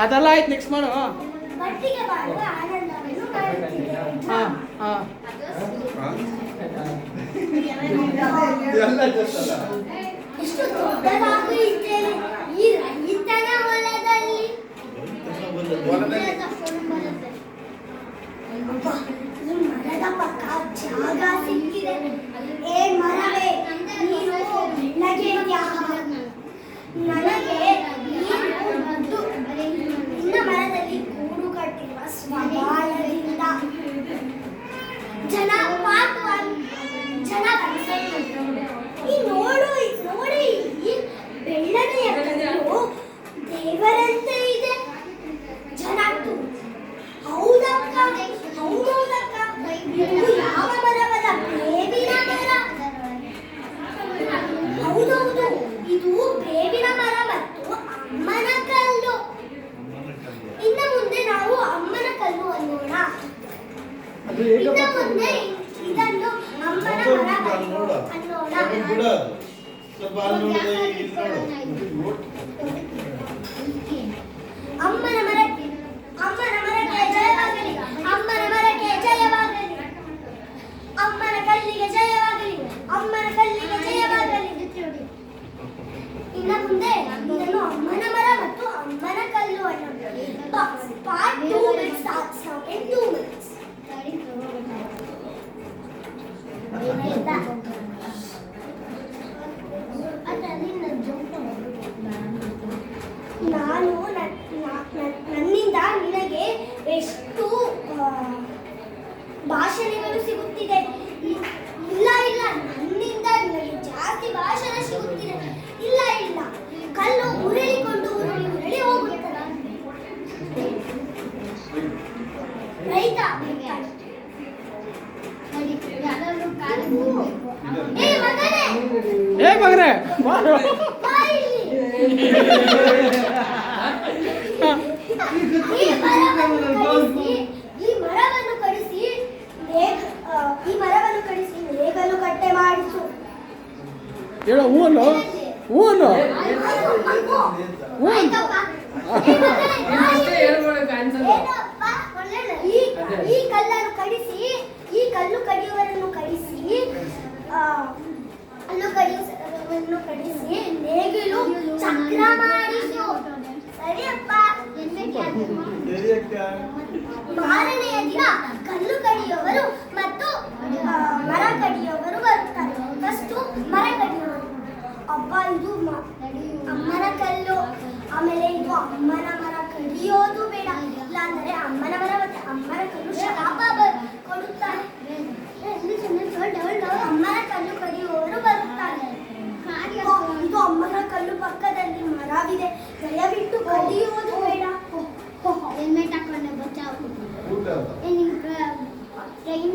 ಅದೆಲ್ಲ ಆಯ್ತು, ನೆಕ್ಸ್ಟ್ ಮಾಡು. ಎಷ್ಟು ದೊಡ್ಡದಾಗಿ ಇದ್ದೇನೆ ಈ ರೈತನ ಹೊಲದಲ್ಲಿ. ಮರದ ಪಕ್ಕ ಜಾಗ ಸಿಕ್ಕಿದೆ. ಏ ಮರವೇ, ನೀನು ಬೆಳ್ಳಗೆ ನನಗೆ ನಿನ್ನ ಮರದಲ್ಲಿ ಗೂಡು ಕಟ್ಟಿರುವ ಸ್ವಭಾವದಿಂದ ಜನ ಈ ನೋಡಿ ಈ ಬೆಳ್ಳನೆಯ ಕಲ್ಲು ದೇವರಂತೆ ಇದೆ. ಜನ ಹೌದಕ್ಕ ಇದು ಯಾವ ಮರವಲ್ಲ, ಬೇವಿನ ಮರ. ಹೌದೌದು, ಇದು ಬೇವಿನ ಮರ ಮತ್ತು ಅಮ್ಮನ ಕಲ್ಲು. ಇನ್ನು ಮುಂದೆ ನಾವು ಅಮ್ಮನ ಕಲ್ಲು ಅನ್ನೋಣ. ಇನ್ನು ಮುಂದೆ ಇದನ್ನು ಅಮ್ಮನ ಮರ ಅನ್ನೋಣ. ಅಮ್ಮನ ಮರಕ್ಕೆ ಜಯವಾಗಲಿ, ಅಮ್ಮನ ಮರಕ್ಕೆ ಜಯವಾಗಲಿ, ಅಮ್ಮನ ಕಲ್ಲಿಗೆ ಜಯವಾಗಲಿ, ಅಮ್ಮನ ಕಲ್ಲಿಗೆ ಜಯವಾಗಲಿ. ಇನ್ನು ಮುಂದೆ ಇದನ್ನು ಅಮ್ಮನ ಮರ ಮತ್ತು ಅಮ್ಮನ ಕಲ್ಲು ಅನ್ನೋಣ. Part 2 will start now in 2 minutes. ನಾನು ನನ್ನಿಂದ ನಿನಗೆ ಎಷ್ಟು ಭಾಷಣಗಳು ಸಿಗುತ್ತಿದೆ. ಇಲ್ಲ ನನ್ನಿಂದ ನಿನಗೆ ಜಾಸ್ತಿ ಭಾಷಣ ಸಿಗುತ್ತಿದೆ. ಇಲ್ಲ ಕಲ್ಲು ಉರುಳಿಕೊಂಡು ಉರುಳಿ ಹೋಗುತ್ತದೆ. ರೈತ ಏ ಮಗನೇ, ನೇಗಲು ಕಟ್ಟೆ ಮಾಡಿಸು. ಹೇಳೋ ಹೂನು ಈ ಕಲ್ಲನ್ನು ಕಡಿಸಿ, ಈ ಕಲ್ಲು ಕಡಿಯುವವರನ್ನು ಕಡಿಸಿ, ನೇಗಿಲು ಚಕ್ರ ಮಾಡಿಸು. ಸರಿಯಪ್ಪ. ಮಾರನೆಯ ದಿನ ಕಲ್ಲು ಕಡಿಯುವವರು ಮತ್ತು ಮರ ಕಡಿಯುವವರು ಬರುತ್ತಾರೆ. ಫಸ್ಟು ಮರ ಕಡಿಯುವವರು, ಅಪ್ಪ ಇದು ಅಮ್ಮನ ಕಲ್ಲು, ಆಮೇಲೆ ಇದು ಅಮ್ಮನ ಮರ, ಕಡಿಯೋದು ಬೇಡ, ಇಲ್ಲಾಂದರೆ ಅಮ್ಮನ ಮರ ಮತ್ತೆ ಅಮ್ಮನ ಕಲ್ಲು ಶಾಪ ಕೊಡುತ್ತಾರೆ. ಅಮ್ಮನ ಕಲ್ಲು ಕಡಿಯುವವರು ಬರುತ್ತಾರೆ. ಇದು ಅಮ್ಮನ ಕಲ್ಲು ಪಕ್ಕದಲ್ಲಿ ಮರವಿದೆ, ದಯವಿಟ್ಟು ಕಡಿಯುವುದು ಬೇಡ. ಹೆಲ್ಮೆಟ್ ಹಾಕೊಂಡೆ ಬಚಾವ್. ಟ್ರೈನ್